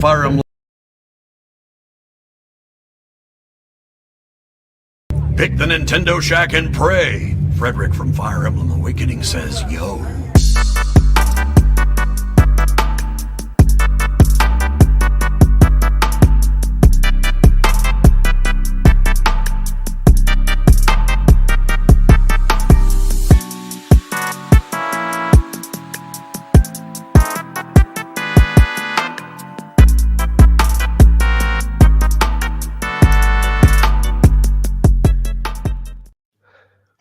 Fire Emblem. Pick the Nintendo Shack and pray. Frederick from Fire Emblem Awakening says, yo.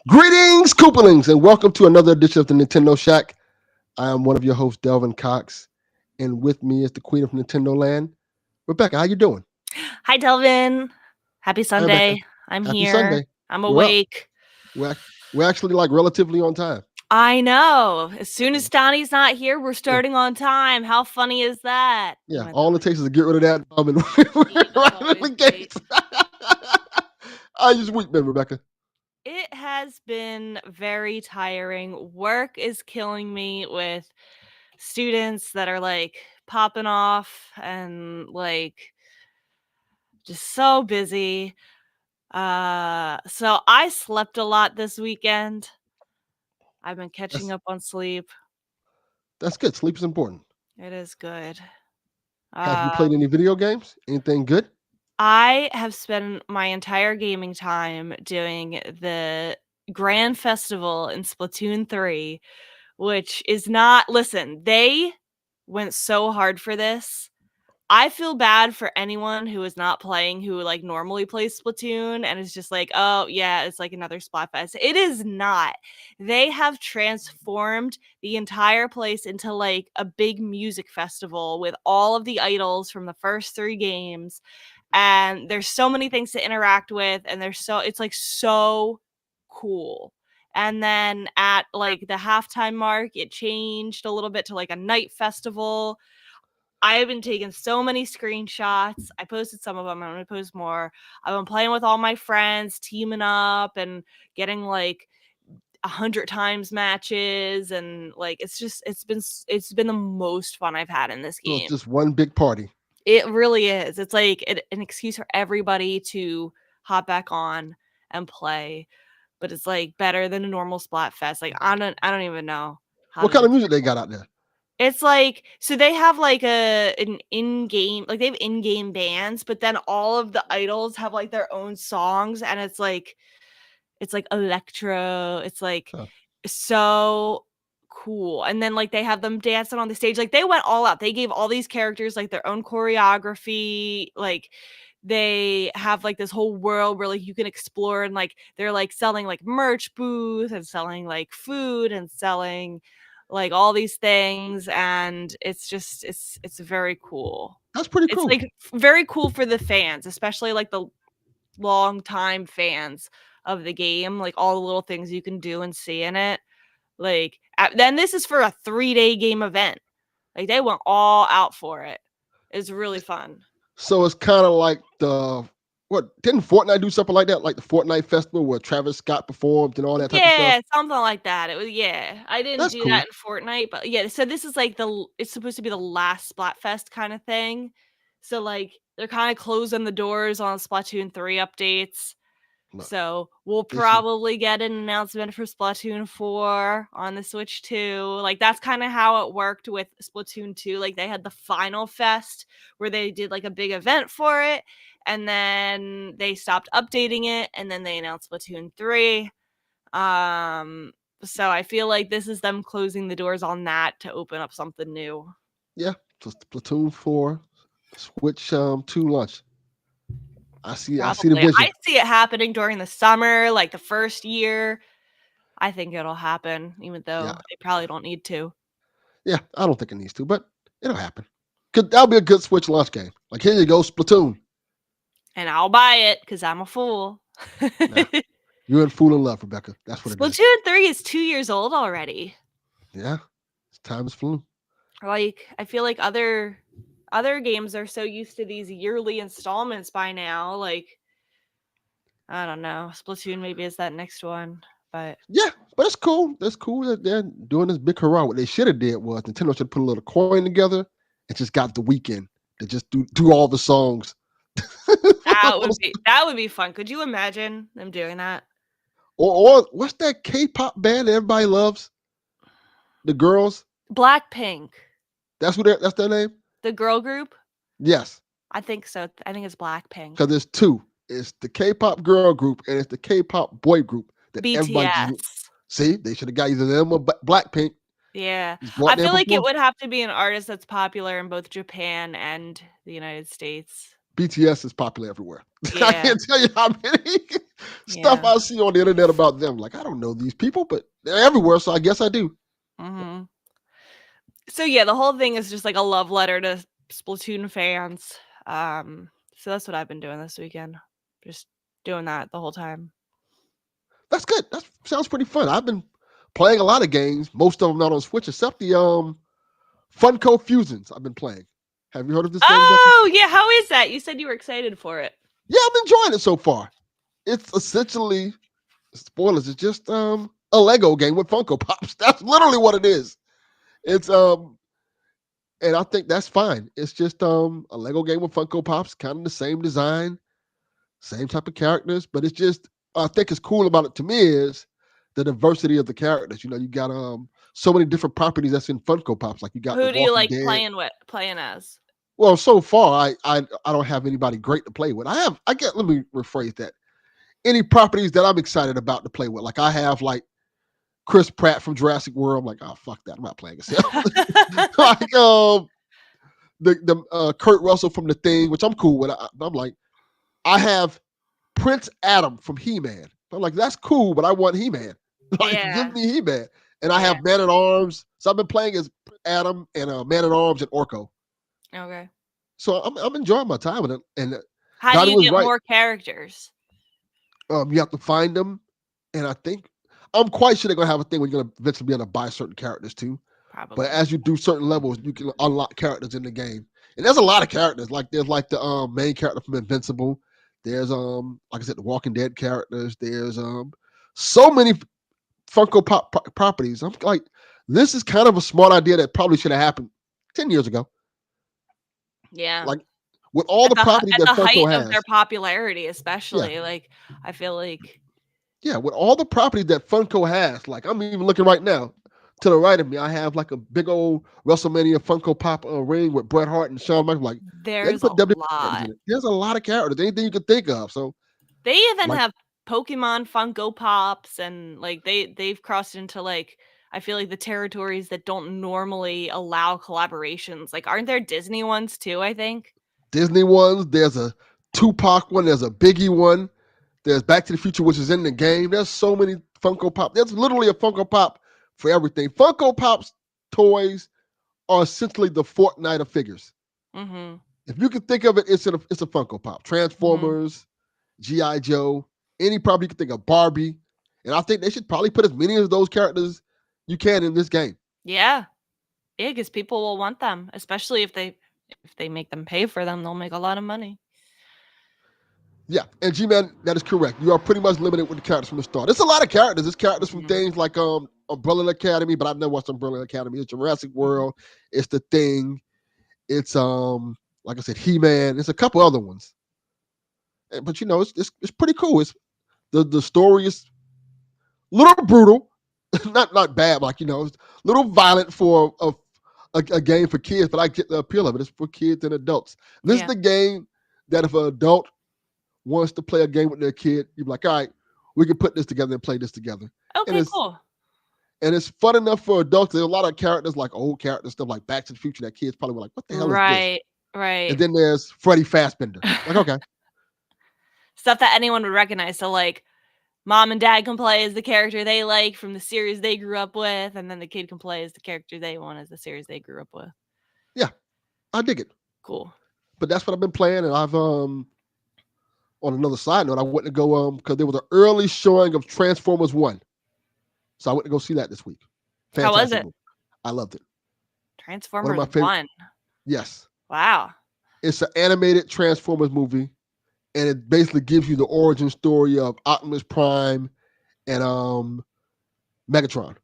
Greetings, Koopalings, and welcome to another edition of the Nintendo Shack. I am one of your hosts, Delvin Cox, and with me is the Queen of Nintendo Land, Rebecca. How you doing? Hi, Delvin. Happy Sunday. Rebecca. I'm Happy here. Sunday. I'm We're up. awake. We're actually like relatively on time. I know. As soon as Donnie's not here, we're starting on time. How funny is that? Yeah, all it takes is to get rid of that and we're right in the gates. I just weep, man, Rebecca. It has been very tiring. Work is killing me with students that are like popping off and like just so busy. So I slept a lot this weekend. I've been catching up on sleep. That's good. Sleep is important. It is good. Have you played any video games? Anything good? I have spent my entire gaming time doing the Grand Festival in Splatoon 3, which is not... Listen, they went so hard for this. I feel bad for anyone who is not playing, who like normally plays Splatoon and is just like, oh yeah, it's like another Splatfest. It is not. They have transformed the entire place into like a big music festival with all of the idols from the first 3 games. And there's so many things to interact with, and it's like so cool. And then at like the halftime mark, it changed a little bit to like a night festival. I have been taking so many screenshots. I posted some of them. I'm going to post more. I've been playing with all my friends, teaming up and getting like 100 times matches. And like, it's been the most fun I've had in this game. So it's just one big party. It really is. It's like an excuse for everybody to hop back on and play. But it's like better than a normal Splatfest. Like, I don't even know. What kind of music they got out there? It's like, so they have like an in-game, like they have in-game bands, but then all of the idols have like their own songs, and it's like electro. It's like so cool. And then like they have them dancing on the stage. Like they went all out. They gave all these characters like their own choreography. Like they have like this whole world where like you can explore, and like they're like selling like merch booth and selling like food and selling like all these things, and it's very cool. That's pretty cool. It's like very cool for the fans, especially like the long time fans of the game, like all the little things you can do and see in it. Like then this is for a 3-day game event. Like they went all out for it. It's really fun. So it's kind of like didn't Fortnite do something like that? Like the Fortnite festival where Travis Scott performed and all that type of stuff? Yeah, something like that. It was, I didn't That's do cool. that in Fortnite, but yeah, so this is like it's supposed to be the last Splatfest kind of thing. So like they're kind of closing the doors on Splatoon 3 updates. So we'll probably get an announcement for Splatoon 4 on the Switch 2. Like that's kind of how it worked with Splatoon 2. Like they had the final fest where they did like a big event for it, and then they stopped updating it, and then they announced Splatoon 3. So I feel like this is them closing the doors on that to open up something new. Yeah, so Splatoon 4, Switch 2 launch. I see the vision. I see it happening during the summer, like the first year. I think it'll happen, even though they probably don't need to. Yeah, I don't think it needs to, but it'll happen. That'll be a good Switch launch game. Like, here you go, Splatoon. And I'll buy it because I'm a fool. Nah, you're in fool in love, Rebecca. That's what it is. Splatoon 3 is 2 years old already. Yeah, time has flown. Like, I feel like other games are so used to these yearly installments by now. Like, I don't know. Splatoon maybe is that next one, but yeah, but it's cool. That's cool that they're doing this big hurrah. What they should have did was Nintendo should put a little coin together and just got the weekend to just do all the songs. That would be fun. Could you imagine them doing that? Or what's that K-pop band that everybody loves? The girls. Blackpink. That's their name. The girl group. Yes. I think so. I think it's Blackpink. Because there's two. It's the K-pop girl group and it's the K-pop boy group that everybody. See, they should have got either them or Blackpink. Yeah, I feel like it would have to be an artist that's popular in both Japan and the United States. BTS is popular everywhere. Yeah. I can't tell you how many stuff I see on the internet about them. Like, I don't know these people, but they're everywhere, so I guess I do. Mm-hmm. So yeah, the whole thing is just like a love letter to Splatoon fans. So that's what I've been doing this weekend. Just doing that the whole time. That's good. That sounds pretty fun. I've been playing a lot of games, most of them not on Switch, except the Funko Fusions I've been playing. Have you heard of this game? Oh, yeah. How is that? You said you were excited for it. Yeah, I'm enjoying it so far. It's essentially, spoilers, it's just a Lego game with Funko Pops. That's literally what it is. It's and I think that's fine. It's just a Lego game with Funko Pops, kind of the same design, same type of characters, but it's just, I think it's cool about it to me is the diversity of the characters. You know, you got so many different properties that's in Funko Pops. Like you got who do you like playing as? Well, so far I don't have anybody great to play with. Let me rephrase that. Any properties that I'm excited about to play with. Like I have like Chris Pratt from Jurassic World. I'm like, oh fuck that, I'm not playing this. Like the Kurt Russell from The Thing, which I'm cool with. I'm like, I have Prince Adam from He-Man. I'm like, that's cool, but I want He-Man. Like, give me He-Man. And I have Man at Arms. So I've been playing as Adam and Man at Arms and Orko. Okay. So I'm enjoying my time with it. And how do you get more characters? You have to find them, and I think I'm quite sure they're gonna have a thing where you're gonna eventually be able to buy certain characters too. Probably. But as you do certain levels, you can unlock characters in the game, and there's a lot of characters. Like there's like the main character from Invincible. There's like I said, the Walking Dead characters. There's so many Funko Pop properties. I'm like, this is kind of a smart idea that probably should have happened 10 years ago. Yeah. Like with all the properties that Funko has, of their popularity, especially like I feel like. Yeah, with all the properties that Funko has, like I'm even looking right now to the right of me, I have like a big old WrestleMania Funko Pop ring with Bret Hart and Shawn Michaels. Like there's a lot. There's a lot of characters, anything you could think of. So they even have Pokemon Funko Pops, and like they've crossed into like I feel like the territories that don't normally allow collaborations. Like, aren't there Disney ones too? I think Disney ones. There's a Tupac one. There's a Biggie one. There's Back to the Future, which is in the game. There's so many Funko Pop. There's literally a Funko Pop for everything. Funko Pop's toys are essentially the Fortnite of figures. Mm-hmm. If you can think of it, it's a Funko Pop. Transformers, G.I. Joe, any property you can think of, Barbie. And I think they should probably put as many of those characters you can in this game. Yeah, because people will want them, especially if they make them pay for them. They'll make a lot of money. Yeah, and G-Man, that is correct. You are pretty much limited with the characters from the start. It's a lot of characters. It's characters from things like Umbrella Academy, but I've never watched Umbrella Academy. It's Jurassic World. It's The Thing. It's like I said, He-Man. There's a couple other ones. But you know, it's pretty cool. It's the story is a little brutal, not bad, like you know, it's a little violent for a game for kids, but I get the appeal of it. It's for kids and adults. This is the game that if an adult wants to play a game with their kid, you're like, all right, we can put this together and play this together. Okay, cool. And it's fun enough for adults. There's a lot of characters, like old characters, stuff like Back to the Future, that kids probably were like, what the hell is this? Right. And then there's Freddy Fazbender. Like, okay. Stuff that anyone would recognize. So like mom and dad can play as the character they like from the series they grew up with, and then the kid can play as the character they want as the series they grew up with. Yeah, I dig it. Cool. But that's what I've been playing, and I've on another side note, I went to go because there was an early showing of Transformers 1. So I went to go see that this week. Fantastic. How was it? Movie. I loved it. Transformers 1. Yes. Wow. It's an animated Transformers movie, and it basically gives you the origin story of Optimus Prime and Megatron.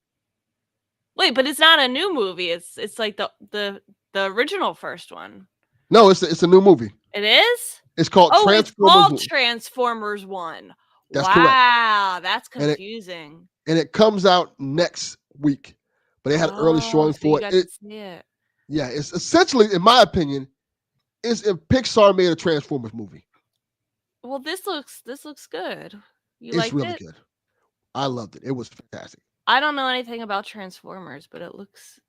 Wait, but it's not a new movie. It's like the original first one. No, it's a new movie. It is? It's called Oh, it's Transformers. called Transformers 1. That's correct. Wow, that's And confusing. it comes out next week, but they had an early Oh, showing so you for got it. to see it. Yeah, it's essentially, in my opinion, is if Pixar made a Transformers movie. Well, this looks good. You It's liked really it? good. I loved it. It was fantastic. I don't know anything about Transformers, but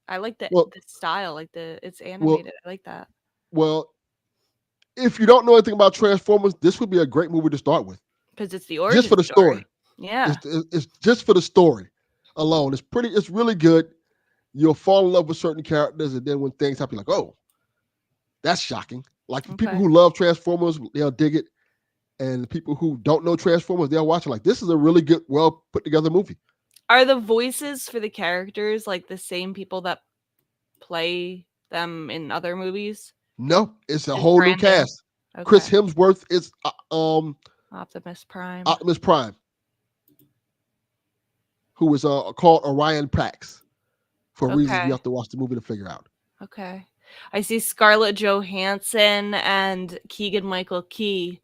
I like the Well, style, like it's well, animated. I like that. well. If you don't know anything about Transformers, this would be a great movie to start with, Because it's the just for origin the story. story. Yeah. It's just for the story alone. It's really good. You'll fall in love with certain characters, and then when things happen, you're like, oh, that's shocking. Like the people Okay. who love Transformers, they'll dig it. And the people who don't know Transformers, they'll watch it like, this is a really good, well put together movie. Are the voices for the characters like the same people that play them in other movies? No, it's a It's whole new brand new. cast. Okay. Chris Hemsworth is Optimus Prime. Optimus Prime, who is called Orion Pax. For reasons Okay. you have to watch the movie to figure out. Okay. I see Scarlett Johansson and Keegan-Michael Key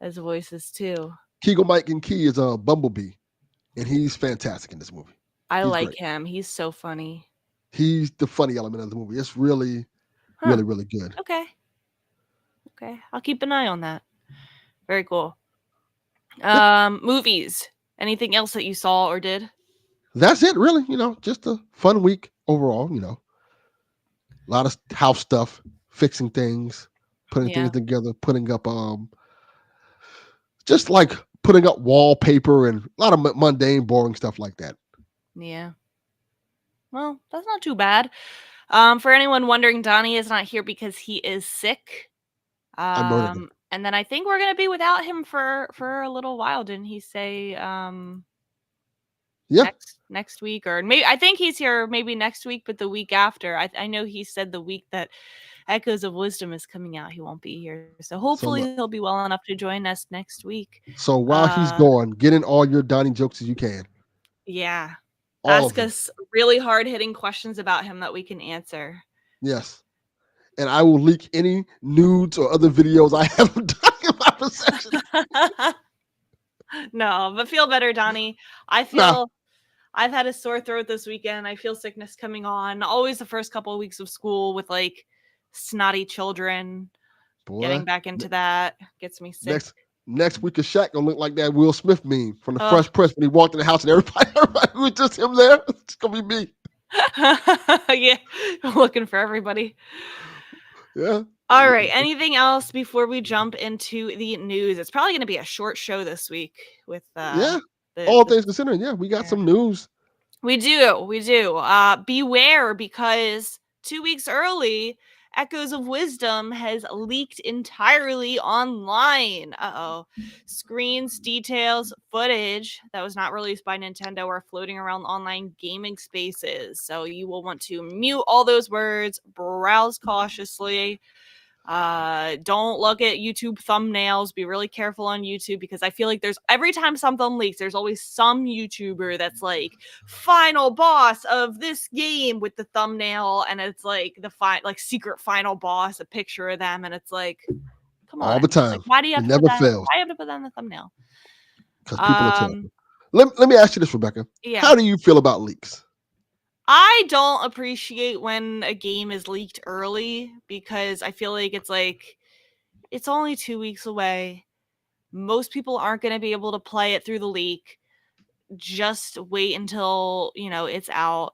as voices too. Keegan-Michael Key is a Bumblebee, and he's fantastic in this movie. I He's like great. him. He's so funny. He's the funny element of the movie. It's really, Huh. really, really good. Okay. I'll keep an eye on that. Very cool. Movies. Anything else that you saw or did? That's it, really. Just a fun week overall. A lot of house stuff, fixing things, putting things together, putting up just like putting up wallpaper and a lot of mundane, boring stuff like that. Yeah. Well, that's not too bad. For anyone wondering, Donnie is not here because he is sick. I murdered him. And then I think we're gonna be without him for a little while. Didn't he say Yeah. next week, or maybe I think he's here maybe next week, but the week after. I know he said the week that Echoes of Wisdom is coming out, he won't be here. So hopefully he'll be well enough to join us next week. So while he's gone, get in all your Donnie jokes as you can. Yeah. All Ask us really hard-hitting questions about him that we can answer. Yes. And I will leak any nudes or other videos I have of Donnie in my possession. No, but feel better, Donnie. I've had a sore throat this weekend. I feel sickness coming on. Always the first couple of weeks of school with like snotty children. Boy, getting back into that gets me sick. Next week of Shaq gonna look like that Will Smith meme from the Fresh Prince when he walked in the house and everybody was just him there. It's gonna be me. Yeah, looking for everybody. Yeah. All right. Anything else before we jump into the news? It's probably going to be a short show this week with all things considering. Yeah, we got some news. We do. Beware, because 2 weeks early, Echoes of Wisdom has leaked entirely online. Screens, details, footage that was not released by Nintendo are floating around online gaming spaces. So you will want to mute all those words, browse cautiously. Don't look at YouTube thumbnails. Be really careful on YouTube, because I feel like every time something leaks, there's always some YouTuber that's like final boss of this game with the thumbnail, and it's like secret final boss, a picture of them, and it's like, come on, all the time. Like, why do you have it to never put that? fails. Why do you have to put that in the thumbnail? Because people are terrible. Let me ask you this, Rebecca. Yeah. How do you feel about leaks? I don't appreciate when a game is leaked early, because I feel like it's only 2 weeks away. Most people aren't going to be able to play it through the leak. Just wait until, it's out.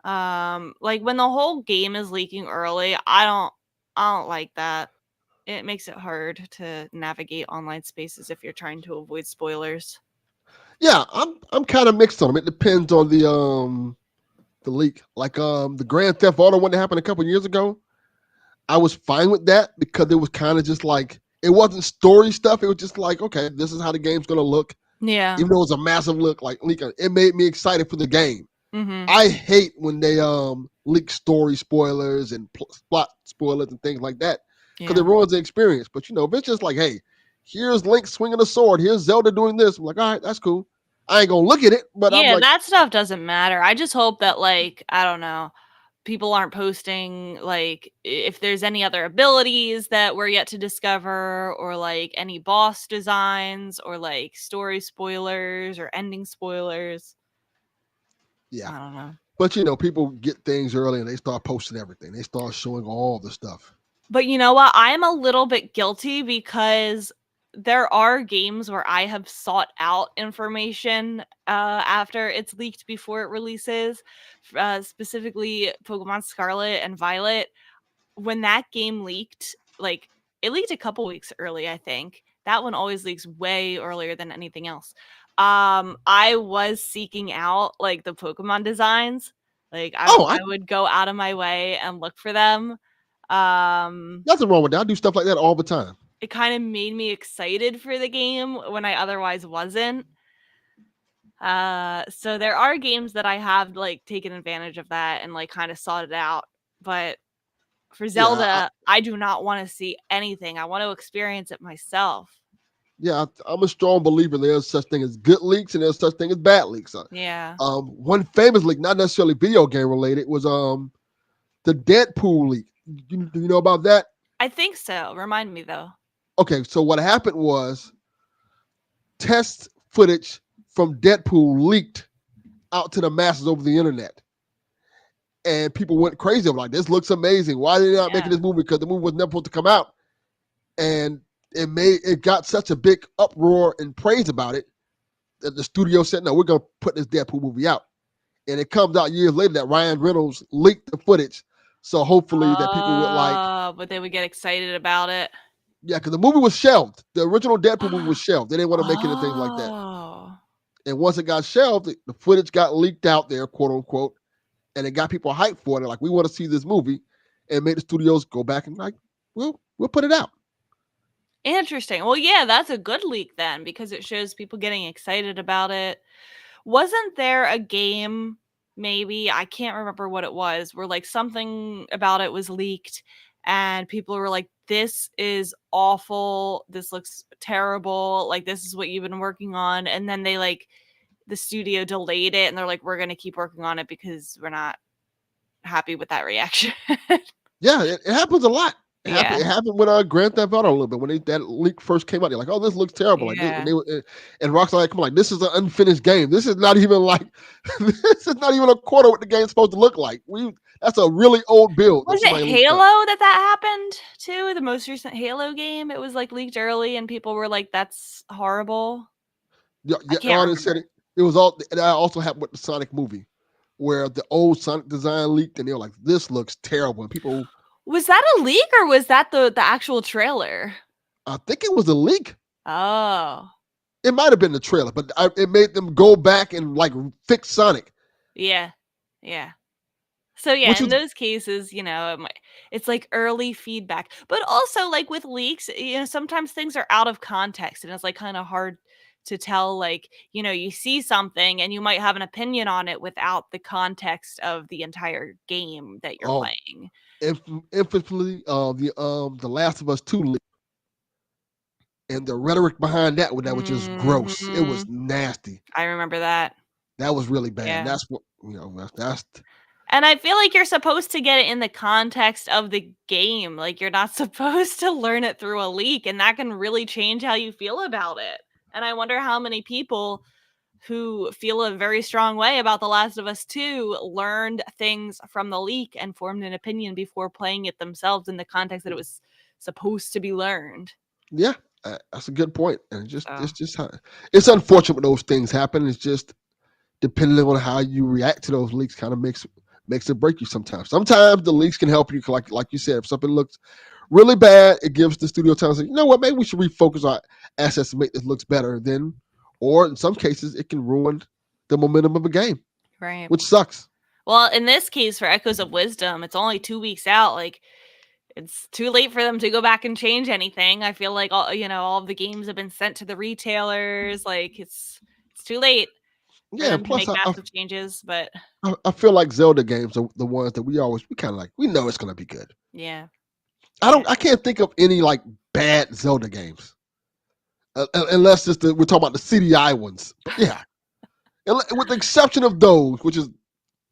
Like when the whole game is leaking early, I don't like that. It makes it hard to navigate online spaces if you're trying to avoid spoilers. Yeah, I'm kind of mixed on them. It depends on the leak. Like the Grand Theft Auto one that happened a couple years ago, I was fine with that because it was kind of just like, it wasn't story stuff. It was just like, okay, this is how the game's gonna look. Yeah. Even though it was a massive leak, it made me excited for the game. Mm-hmm. I hate when they leak story spoilers and plot spoilers and things like that, because it ruins the experience. But if it's just like, hey, here's Link swinging a sword, here's Zelda doing this, I'm like, all right, that's cool. I ain't gonna look at it, but I'm like, that stuff doesn't matter. I just hope that, I don't know, people aren't posting like if there's any other abilities that we're yet to discover, or like any boss designs, or like story spoilers or ending spoilers. Yeah. I don't know. But people get things early and they start posting everything. They start showing all the stuff. But you know what? I'm a little bit guilty because there are games where I have sought out information after it's leaked before it releases, specifically Pokemon Scarlet and Violet. When that game leaked, like it leaked a couple weeks early, I think. That one always leaks way earlier than anything else. I was seeking out like the Pokemon designs. Like I would go out of my way and look for them. Nothing wrong with that. I do stuff like that all the time. It kind of made me excited for the game when I otherwise wasn't. So there are games that I have like taken advantage of that and like kind of sought it out. But for Zelda, Yeah, I do not want to see anything. I want to experience it myself. I'm a strong believer there's such thing as good leaks and there's such thing as bad leaks. Yeah. One famous leak, not necessarily video game related, was the Deadpool leak. Do you know about that? I think so. Remind me though. Okay, so what happened was test footage from Deadpool leaked out to the masses over the internet. And people went crazy. I'm like, this looks amazing. Why are they not making this movie? Because the movie was never supposed to come out. And it got such a big uproar and praise about it that the studio said, no, we're going to put this Deadpool movie out. And it comes out years later that Ryan Reynolds leaked the footage. So hopefully that people would like. But they would get excited about it. Yeah, because the movie was shelved. The original Deadpool movie was shelved. They didn't want to make anything like that. And once it got shelved, the footage got leaked out there, quote unquote, and it got people hyped for it. They're like, we want to see this movie, and made the studios go back and like, we'll put it out. Interesting. Well, yeah, that's a good leak then because it shows people getting excited about it. Wasn't there a game, maybe, I can't remember what it was, where like something about it was leaked and people were like, this is awful. This looks terrible. Like, this is what you've been working on. And then they like, the studio delayed it and they're like, we're going to keep working on it because we're not happy with that reaction. Yeah, it happens a lot. It Yeah. happened with Grand Theft Auto a little bit. When that leak first came out, they're like, "Oh, this looks terrible." Like, Yeah. and Rockstar like, "Come on, like, this is an unfinished game. This is not even like, this is not even a quarter what the game's supposed to look like. That's a really old build." Was it Halo that happened to? The most recent Halo game? It was like leaked early, and people were like, "That's horrible." Yeah, I can't remember. said it. It was all that also happened with the Sonic movie, where the old Sonic design leaked, and they were like, "This looks terrible." And people. Was that a leak or was that the actual trailer? I think it was a leak. Oh. It might have been the trailer, but it made them go back and like fix Sonic. Yeah. Yeah. So yeah, in those cases, it's like early feedback. But also like with leaks, sometimes things are out of context and it's like kind of hard to tell, like, you see something and you might have an opinion on it without the context of the entire game that you're playing. Infamously, the Last of Us 2 leak, and the rhetoric behind that was just gross. It was nasty. I remember that. That was really bad. Yeah. That's what that's. And I feel like you're supposed to get it in the context of the game. Like, you're not supposed to learn it through a leak, and that can really change how you feel about it. And I wonder how many people who feel a very strong way about The Last of Us 2 learned things from the leak and formed an opinion before playing it themselves in the context that it was supposed to be learned. Yeah, that's a good point. And it's just how it's unfortunate when those things happen. It's just depending on how you react to those leaks, kind of makes it break you sometimes. Sometimes the leaks can help you, like you said. If something looks really bad, it gives the studio time to say, you know what, maybe we should refocus our assets to make this looks better. Or in some cases, it can ruin the momentum of a game, right? Which sucks. Well, in this case, for Echoes of Wisdom, it's only 2 weeks out. Like, it's too late for them to go back and change anything. I feel like all of the games have been sent to the retailers. Like, it's too late. Yeah, plus make massive changes, but I feel like Zelda games are the ones that we kind of like. We know it's going to be good. Yeah, I can't think of any like bad Zelda games, unless we're talking about the CDI ones. But yeah, with the exception of those, which is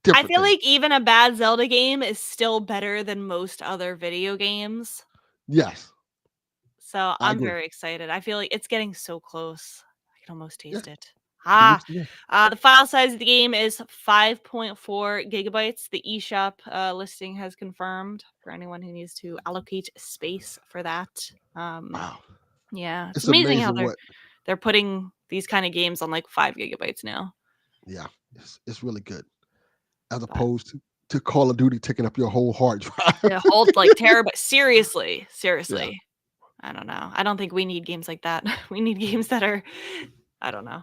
different I feel thing. like even a bad Zelda game is still better than most other video games. Yes, So I I'm agree. very excited. I feel like it's getting so close. I can almost Yeah, taste it. I believe so. Yeah. The file size of the game is 5.4 gigabytes. The eShop listing has confirmed for anyone who needs to allocate space for that. Wow, Yeah, it's it's amazing how amazing what. they're putting these kind of games on like 5 gigabytes now. Yeah, it's really good as But opposed to Call of Duty taking up your whole hard drive. the whole like terabyte. Seriously, Yeah, seriously. I don't know. I don't think we need games like that. We need games that are, I don't know.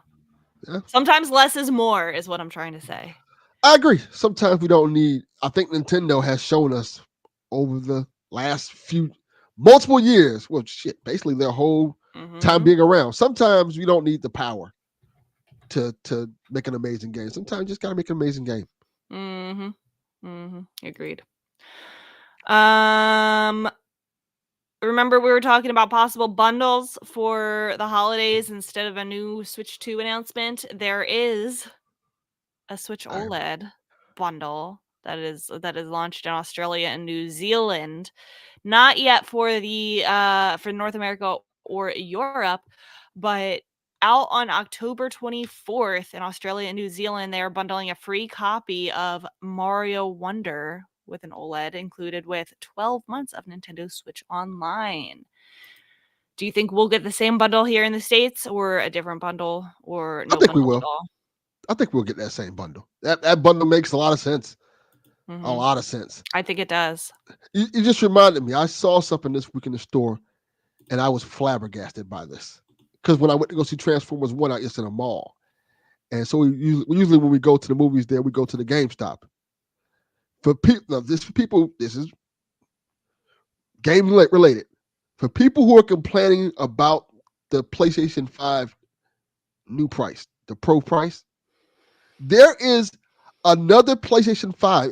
yeah, Sometimes less is more, is what I'm trying to say. I agree. Sometimes we don't need. I think Nintendo has shown us over the last few multiple years. Well, shit, basically their whole time Mm-hmm. being around. Sometimes we don't need the power to make an amazing game. Sometimes you just gotta make an amazing game. Mm-hmm. Mm-hmm. Agreed. Um, remember we were talking about possible bundles for the holidays instead of a new Switch 2 announcement. There is a Switch I OLED bundle that is launched in Australia and New Zealand. Not yet for the for North America or Europe, but out on October 24th in Australia and New Zealand, they are bundling a free copy of Mario Wonder with an OLED included with 12 months of Nintendo Switch Online. Do you think we'll get the same bundle here in the States or a different bundle or I no think we bundle at will. all? I think we'll get that same bundle. That bundle makes a lot of sense. A Mhm. lot of sense. I think it does. You just reminded me. I saw something this week in the store, and I was flabbergasted by this. Because when I went to go see Transformers 1 out yesterday in a mall, and so usually when we go to the movies there, we go to the GameStop. For people, this is game related. For people who are complaining about the PlayStation 5 new price, the Pro price, there is another PlayStation 5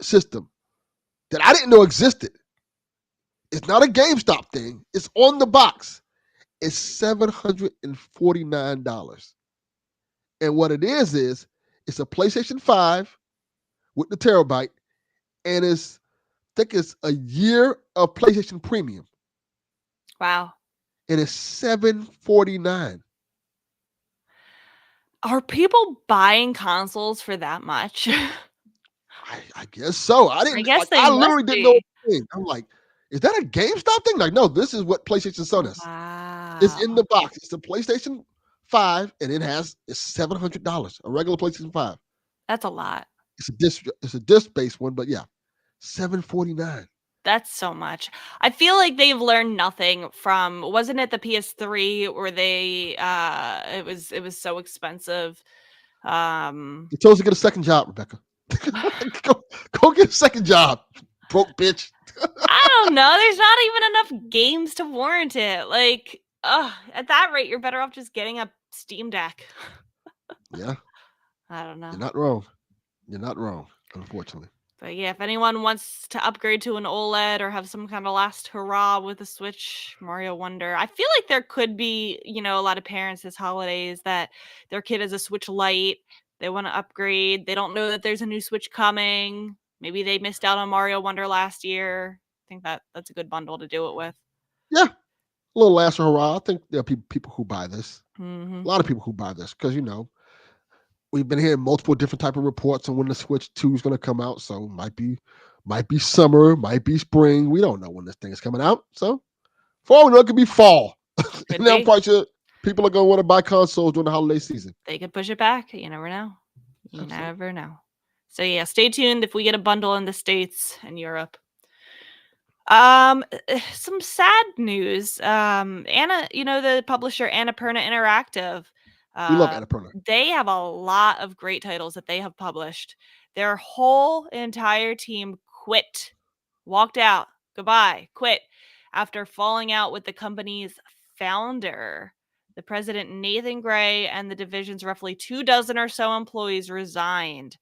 system that I didn't know existed. It's not a GameStop thing. It's on the box. It's $749. And what it is it's a PlayStation 5 with the terabyte, and I think it's a year of PlayStation Premium. Wow. And it's $749. Are people buying consoles for that much? I guess so. I guess they I must literally didn't know be. what to think. I'm like, is that a GameStop thing? Like, no, this is what PlayStation sold us. It's Wow. in the box. It's the PlayStation 5, and it's $700. A regular PlayStation 5. That's a lot. It's a disc based one, but yeah, $749. That's so much. I feel like they've learned nothing from, wasn't it the PS3 where they it was so expensive. You chose to get a second job, Rebecca. go get a second job, broke bitch. I don't know. There's not even enough games to warrant it. Like, at that rate, you're better off just getting a Steam Deck. Yeah, I don't know. you're not wrong. You're not wrong, unfortunately. But yeah, if anyone wants to upgrade to an OLED or have some kind of last hurrah with a Switch, Mario Wonder, I feel like there could be, a lot of parents this holidays that their kid has a Switch Lite. They want to upgrade. They don't know that there's a new Switch coming. Maybe they missed out on Mario Wonder last year. I think that's a good bundle to do it with. Yeah, a little last hurrah. I think there are people who buy this. Mm-hmm. A lot of people who buy this because we've been hearing multiple different type of reports on when the Switch 2 is going to come out. So might be summer, might be spring. We don't know when this thing is coming out. So for all we know, it could be fall. Could And I'm be. quite sure people are going to want to buy consoles during the holiday season. They could push it back. You never know. You Absolutely. never know. So yeah, stay tuned if we get a bundle in the States and Europe. Some sad news. Anna, the publisher Annapurna Interactive, We love uh, Annapurna. they have a lot of great titles that they have published. Their whole entire team quit, walked out, goodbye, quit after falling out with the company's founder. The president, Nathan Gray, and the division's roughly 24 or so employees resigned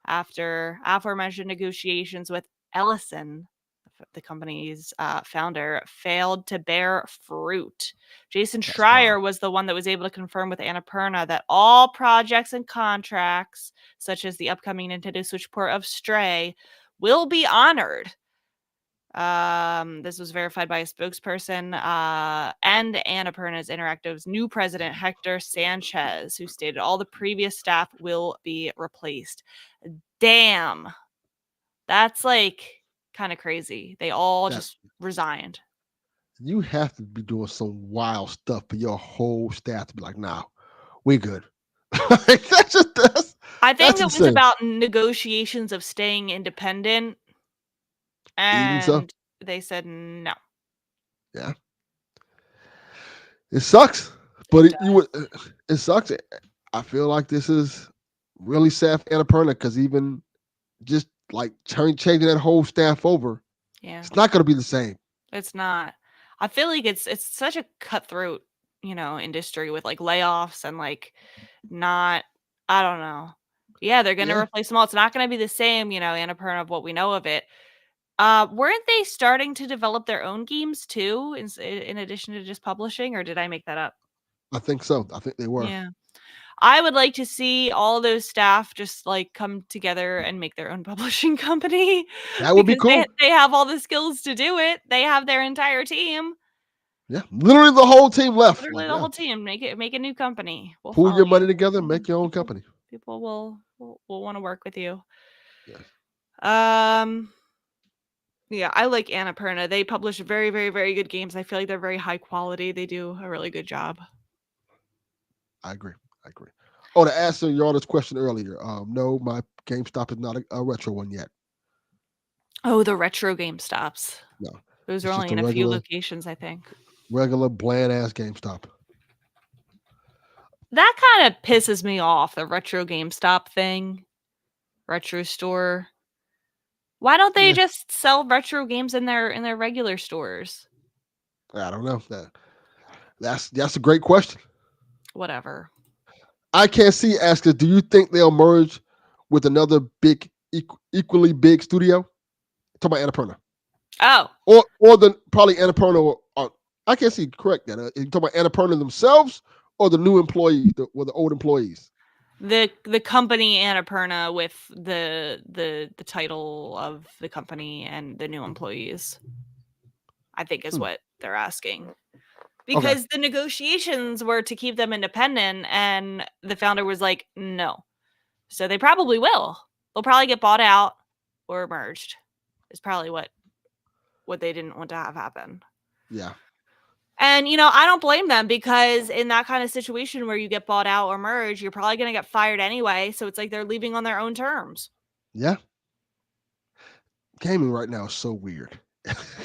after aforementioned negotiations with Ellison, the the company's founder, failed to bear fruit. Jason That's Schreier wild. was the one that was able to confirm with Annapurna that all projects and contracts, such as the upcoming Nintendo Switch port of Stray, will be honored. This was verified by a spokesperson and Annapurna's Interactive's new president, Hector Sanchez, who stated all the previous staff will be replaced. Damn. That's like kind of crazy. They all That just resigned. you have to be doing some wild stuff for your whole staff to be like, nah, we good. I think that's it was insane. about negotiations of staying independent, Even so, and they said no. yeah, it sucks, but It it sucks. I feel like this is really sad for Annapurna because even just like changing that whole staff over, Yeah, it's not going to be the same. it's not. I feel like it's such a cutthroat, industry with like layoffs and like not. I don't know. Yeah, they're gonna Yeah, replace them all. It's not gonna be the same, Annapurna of what we know of it. Weren't they starting to develop their own games too, in addition to just publishing, or did I make that up? I think so. I think they were. Yeah. I would like to see all those staff just like come together and make their own publishing company That would be because cool. they have all the skills to do it. They have their entire team. Yeah, literally the whole team left. Literally Like, the yeah, whole team. Make a new company. We'll pool follow your you. money together, make your own company. People will want to work with you. Yeah, Yeah, I like Annapurna. They publish very, very, very good games. I feel like they're very high quality. They do a really good job. I agree. I agree. Oh, to answer your other question earlier, no, my GameStop is not a retro one yet. Oh, the retro game stops. No, Those are it's only just a in a few regular, locations, I think. bland ass GameStop. That kind of pisses me off, the retro GameStop thing. Retro store. Why don't they Yeah, just sell retro games in their regular stores? I don't know. That's a great question. Whatever. I can't see asking. Do you think they'll merge with another big, equally big studio? Talk about Annapurna, Oh, or the probably Annapurna. I can't see correct that. You talk about Annapurna themselves or the new employees, or the old employees. the company Annapurna with the title of the company and the new employees, I think is what they're asking. Because the negotiations were to keep them independent, and the founder was like, no. So they probably will. They'll probably get bought out or merged. Is probably what they didn't want to have happen. Yeah. And, I don't blame them because in that kind of situation where you get bought out or merged, you're probably going to get fired anyway. So it's like they're leaving on their own terms. Yeah. Gaming right now is so weird.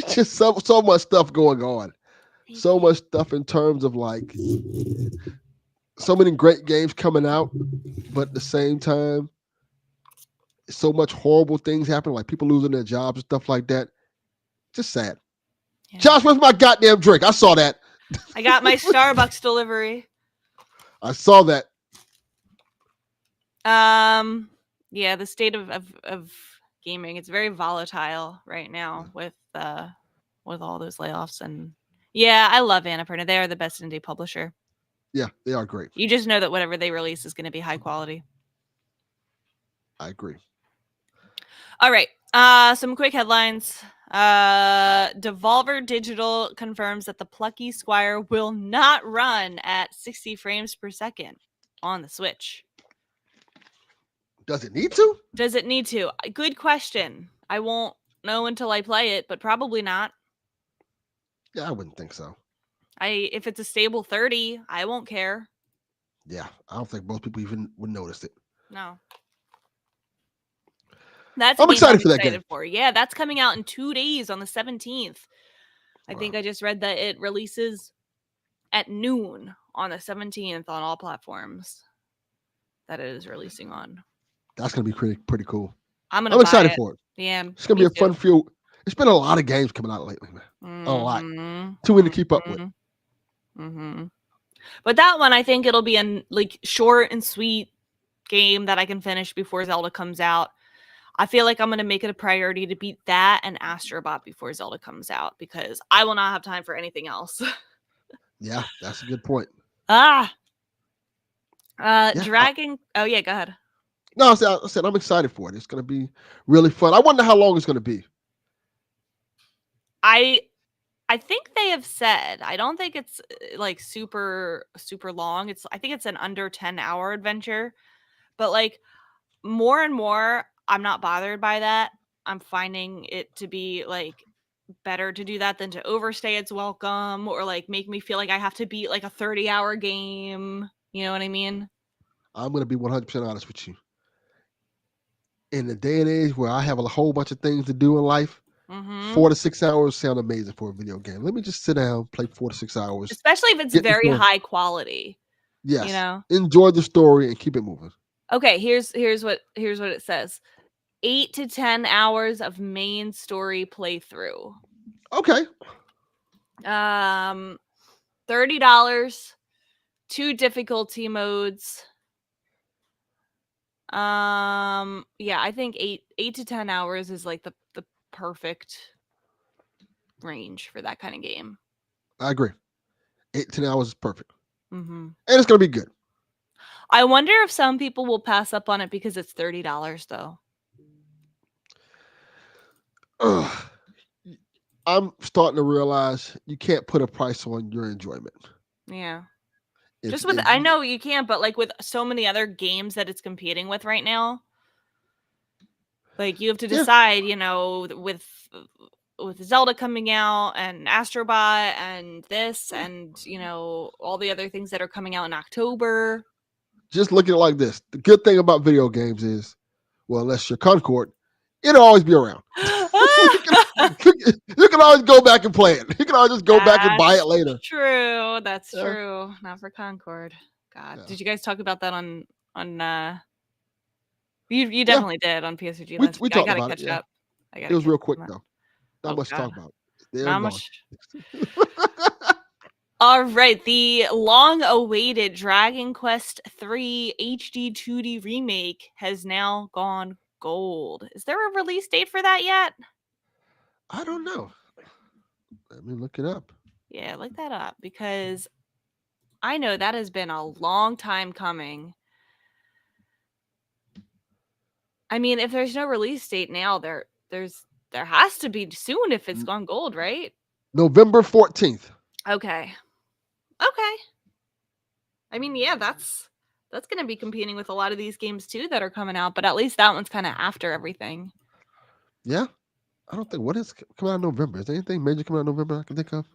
Just so much stuff going on. So much stuff in terms of like so many great games coming out, but at the same time, so much horrible things happen, like people losing their jobs and stuff like that. Just sad. Yeah. Josh, where's my goddamn drink? I saw that. I got my Starbucks delivery. I saw that. Yeah, the state of gaming, it's very volatile right now with all those layoffs. And yeah, I love Annapurna. They are the best indie publisher. Yeah, they are great. You just know that whatever they release is going to be high quality. I agree. All right. Some quick headlines. Devolver Digital confirms that the Plucky Squire will not run at 60 frames per second on the Switch. Does it need to? Does it need to? Good question. I won't know until I play it, but probably not. Yeah, I wouldn't think so. If it's a stable 30, I won't care. Yeah, I don't think most people even would notice it. No. That's I'm excited for that game. Yeah, that's coming out in 2 days on the 17th. I think I just read that it releases at noon on the 17th on all platforms that it is releasing on. That's gonna be pretty cool. I'm excited for it. Yeah, it's gonna be a fun few. It's been a lot of games coming out lately, man. A lot. Too many to keep up with. Mm-hmm. But that one, I think it'll be a short and sweet game that I can finish before Zelda comes out. I feel like I'm going to make it a priority to beat that and Astrobot before Zelda comes out because I will not have time for anything else. Yeah, that's a good point. Ah. Yeah, Dragon. Oh, yeah, go ahead. No, I said I'm excited for it. It's going to be really fun. I wonder how long it's going to be. I think they have said, I don't think it's like super long. I think it's an under 10-hour adventure. But like more and more, I'm not bothered by that. I'm finding it to be like better to do that than to overstay its welcome or like make me feel like I have to beat like a 30-hour game. You know what I mean? I'm going to be 100% honest with you. In the day and age where I have a whole bunch of things to do in life, 4 to 6 hours sound amazing for a video game. Let me just sit down, play 4 to 6 hours. Especially if it's Get the very story. high quality. Yes. You know? Enjoy the story and keep it moving. Okay, here's what it says. 8 to 10 hours of main story playthrough. Okay. $30, 2 difficulty modes. Yeah, I think 8 to 10 hours is like the perfect range for that kind of game. I agree. 8 to 10 hours is perfect. Mm-hmm. And it's going to be good. I wonder if some people will pass up on it because it's $30 though. Ugh. I'm starting to realize you can't put a price on your enjoyment. Yeah. If I you- know you can't, but like with so many other games that it's competing with right now, like you have to Yeah. decide, you know, with Zelda coming out and Astrobot and this and, you know, all the other things that are coming out in October. Just look at it like this. The good thing about video games is, well, unless you're Concord, it'll always be around. You can always go back and play it. You can always just go back and buy it later. True. That's Yeah. true. Not for Concord. God. Yeah. Did you guys talk about that on you definitely did on PSVG last We week. I talked gotta about it. catch Yeah. up. It was real quick though. Not much to God. talk about. They're Not gone. much. All right, the long-awaited Dragon Quest III HD 2D remake has now gone gold. Is there a release date for that yet? I don't know. Let me look it up. Yeah, look that up because I know that has been a long time coming. I mean, if there's no release date now, there has to be soon if it's gone gold, right? November 14th. Okay. I mean, yeah, that's going to be competing with a lot of these games too that are coming out, but at least that one's kind of after everything. Yeah. I don't think what is coming out in November. Is there anything major coming out in November I can think of?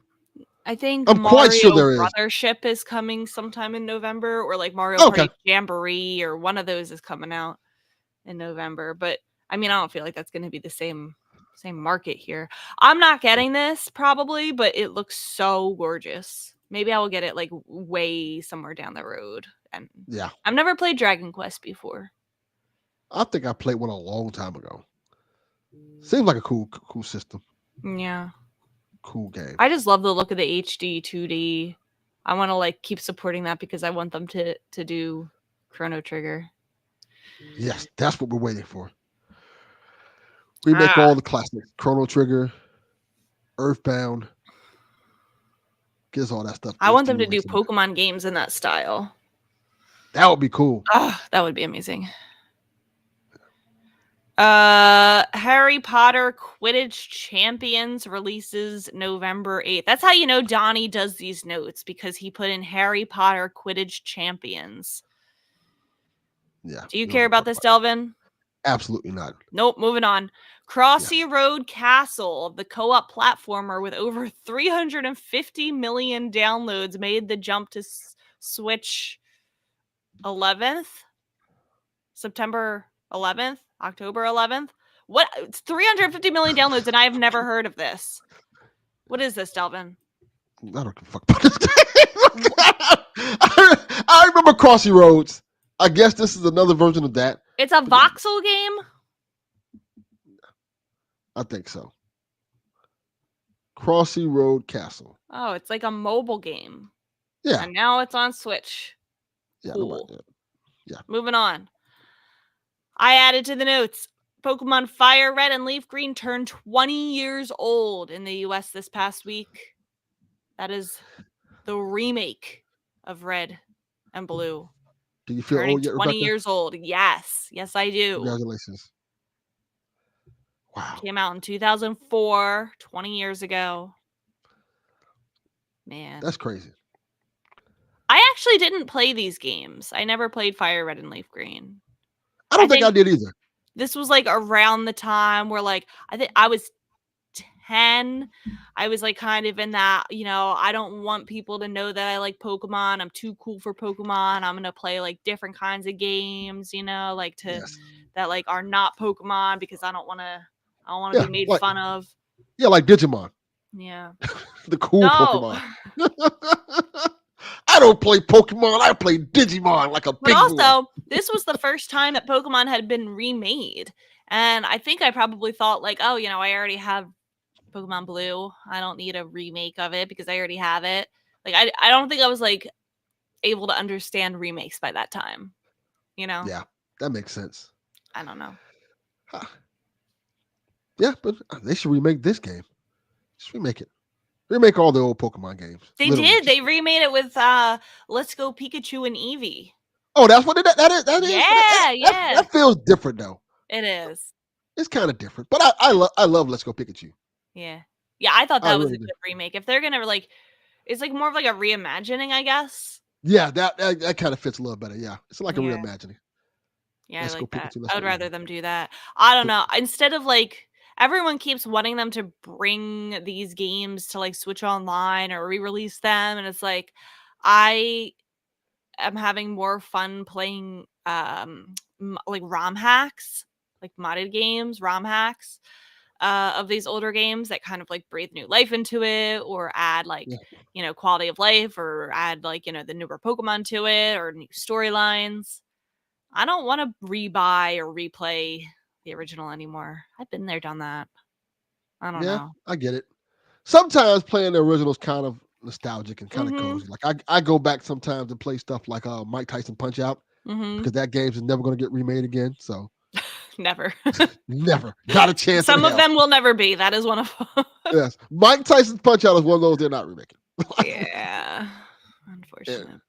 I think I'm quite sure there is. Brothership is coming sometime in November, or like Mario Party Jamboree, or one of those is coming out in November. But I mean, I don't feel like that's going to be the same market here. I'm not getting this probably, but it looks so gorgeous. Maybe I will get it like way somewhere down the road. And yeah, I've never played Dragon Quest before. I think I played one a long time ago. Seems like a cool system. Yeah. Cool game. I just love the look of the HD 2D. I want to like keep supporting that because I want them to do Chrono Trigger. Yes, that's what we're waiting for. Remake all the classics. Chrono Trigger, Earthbound. Gives all that stuff. I want them to do Pokemon games in that style. That would be cool. Oh, that would be amazing. Harry Potter Quidditch Champions releases November 8th. That's how you know Donnie does these notes, because he put in Harry Potter Quidditch Champions. Yeah. Do you care about this, Delvin? Absolutely not. Nope, moving on. Crossy Road Castle, the co-op platformer with over 350 million downloads, made the jump to Switch 11th? September 11th? October 11th? What? It's 350 million downloads, and I've never heard of this. What is this, Delvin? I don't give a fuck about this game. I remember Crossy Roads. I guess this is another version of that. It's a voxel game? I think so. Crossy Road Castle. Oh, it's like a mobile game. Yeah. And now it's on Switch. Yeah. Cool. Yeah. Moving on. I added to the notes. Pokemon Fire Red and Leaf Green turned 20 years old in the US this past week. That is the remake of Red and Blue. Do you feel Turning old yet, 20 Rebecca? years old. Yes. Yes, I do. Congratulations. Wow. Came out in 2004, 20 years ago. Man. That's crazy. I actually didn't play these games. I never played Fire Red and Leaf Green. I don't think I did either. This was like around the time where like I think I was 10. I was like kind of in that, I don't want people to know that I like Pokemon. I'm too cool for Pokemon. I'm gonna play like different kinds of games, like Yes. that like are not Pokemon because I don't wanna Yeah, be made like- fun of. Yeah, like Digimon. Yeah. The cool No. Pokemon. I don't play Pokemon. I play Digimon like a But big boy. also, this was the first time that Pokemon had been remade. And I think I probably thought like, oh, I already have Pokemon Blue. I don't need a remake of it because I already have it. Like I don't think I was like able to understand remakes by that time. Yeah, that makes sense. I don't know. Huh. Yeah, but they should remake this game. Just remake it. Remake all the old Pokemon games. They literally. did. They remade it with Let's Go Pikachu and Eevee. Oh, that's what that is. That is. Yeah. That feels different though. It is. It's kind of different, but I love Let's Go Pikachu. Yeah. Yeah, I thought that I was really a did. good remake. If they're gonna like, it's like more of like a reimagining, I guess. Yeah, that kind of fits a little better. Yeah, it's like a Yeah. reimagining. Yeah, Let's I Go like that. Pikachu, Let's I would Go rather Eevee. them do that. I don't know. Instead of like everyone keeps wanting them to bring these games to like Switch Online or re-release them, and it's like I am having more fun playing like ROM hacks, like modded games, ROM hacks of these older games that kind of like breathe new life into it or add like Yeah. quality of life or add like the newer Pokemon to it or new storylines. I don't want to rebuy or replay the original anymore. I've been there, done that. I don't know. I get it. Sometimes playing the original is kind of nostalgic and kind of Mhm. cozy. Like I go back sometimes and play stuff like Mike Tyson Punch Out Mm-hmm. because that game's never going to get remade again. So Never. never got a chance. Some in of hell. them will never be. That is one of them. Yes, Mike Tyson's Punch Out is one of those they're not remaking. Yeah. Unfortunate.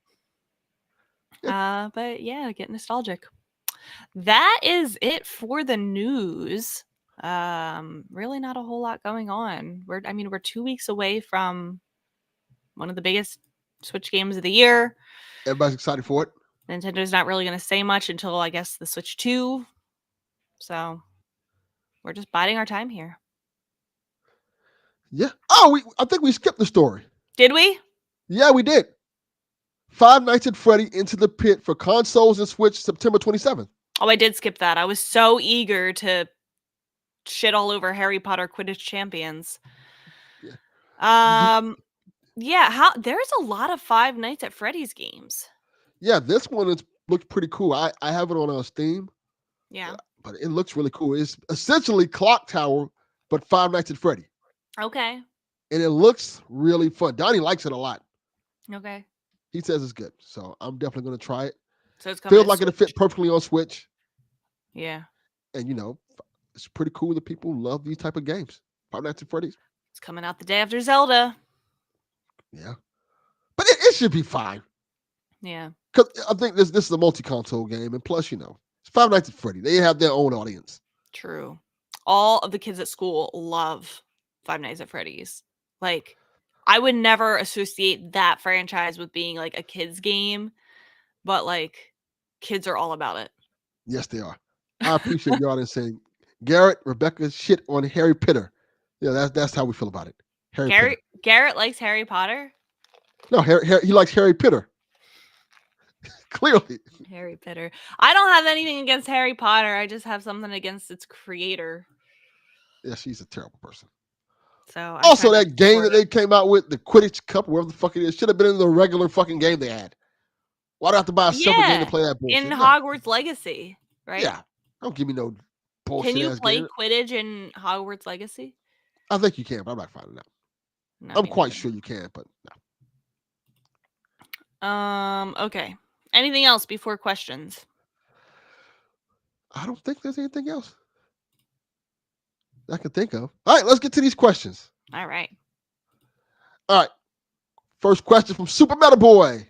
But yeah, get nostalgic. That is it for the news. Really not a whole lot going on. We're 2 weeks away from one of the biggest Switch games of the year. Everybody's excited for it. Nintendo's not really going to say much until I guess the Switch 2. So we're just biding our time here. Yeah. Oh, I think we skipped the story. Did we? Yeah, we did. Five Nights at Freddy Into the Pit for consoles and Switch September 27th. Oh, I did skip that. I was so eager to shit all over Harry Potter Quidditch Champions. Yeah. Yeah, there's a lot of Five Nights at Freddy's games. Yeah, this one looks pretty cool. I have it on Steam. Yeah. But it looks really cool. It's essentially Clock Tower, but Five Nights at Freddy. Okay. And it looks really fun. Donnie likes it a lot. Okay. He says it's good. So I'm definitely going to try it. So it's coming. Feels like it'll fit perfectly on Switch. Yeah. And, it's pretty cool that people love these type of games. Five Nights at Freddy's. It's coming out the day after Zelda. Yeah. But it should be fine. Yeah. Because I think this is a multi-console game. And plus, it's Five Nights at Freddy. They have their own audience. True. All of the kids at school love Five Nights at Freddy's. Like, I would never associate that franchise with being like a kid's game, but like kids are all about it. Yes, they are. I appreciate your audience saying Garrett, Rebecca shit on Harry Potter. Yeah, that's how we feel about it. Garrett likes Harry Potter? No, he likes Harry Potter. Clearly. Harry Potter. I don't have anything against Harry Potter. I just have something against its creator. Yeah, she's a terrible person. So also, that game that they came out with, the Quidditch Cup, whatever the fuck it is, should have been in the regular fucking game they had. Why do I have to buy a separate game to play that bullshit? In Hogwarts Legacy, right? Yeah. Don't give me no bullshit. Can you play game. Quidditch in Hogwarts Legacy? I think you can, but I'm not finding out. No, I'm quite sure you can, but no. Okay. Anything else before questions? I don't think there's anything else. I can think of. All right, let's get to these questions. All right. All right. First question from Super Meta Boy.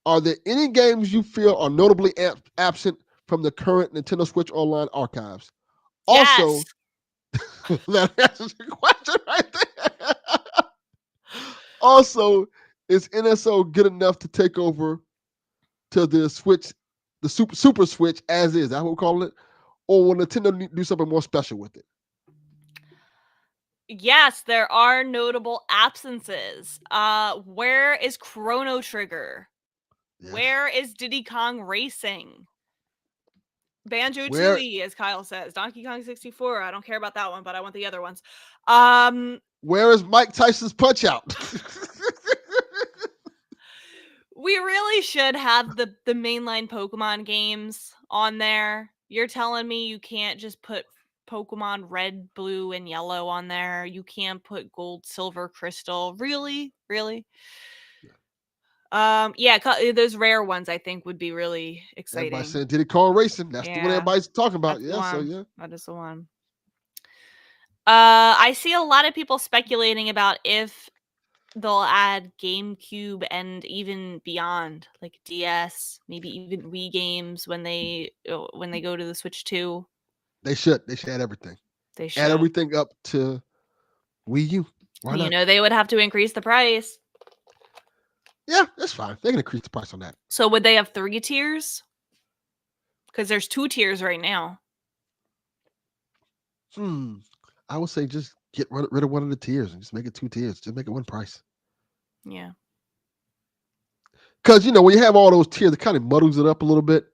Are there any games you feel are notably absent from the current Nintendo Switch Online archives? Also, Yes. that answers the question right there. Also, is NSO good enough to take over to the Switch, the Super Switch as is? That's what we call it. Or will Nintendo do something more special with it? Yes, there are notable absences. Where is Chrono Trigger? Yes. Where is Diddy Kong Racing? Banjo Where- Tooie, as Kyle says. Donkey Kong 64. I don't care about that one, but I want the other ones. Where is Mike Tyson's Punch Out? We really should have the mainline Pokemon games on there. You're telling me you can't just put Pokemon Red, Blue, and Yellow on there? You can't put Gold, Silver, Crystal? Really? Yeah, those rare ones I think would be really exciting. Everybody's saying Diddy Kong Racing. That's the one everybody's talking about. That's Yeah, so one. yeah. That is the one. I see a lot of people speculating about if they'll add GameCube and even beyond, like DS, maybe even Wii games when they go to the Switch 2. They should add everything. They should add everything up to Wii U. Why not? You know, they would have to increase the price. Yeah, that's fine. They can increase the price on that. So would they have 3 tiers? Because there's 2 tiers right now. I would say just get rid of one of the tiers and just make it 2 tiers. Just make it one price. Yeah. Because, when you have all those tiers, it kind of muddles it up a little bit.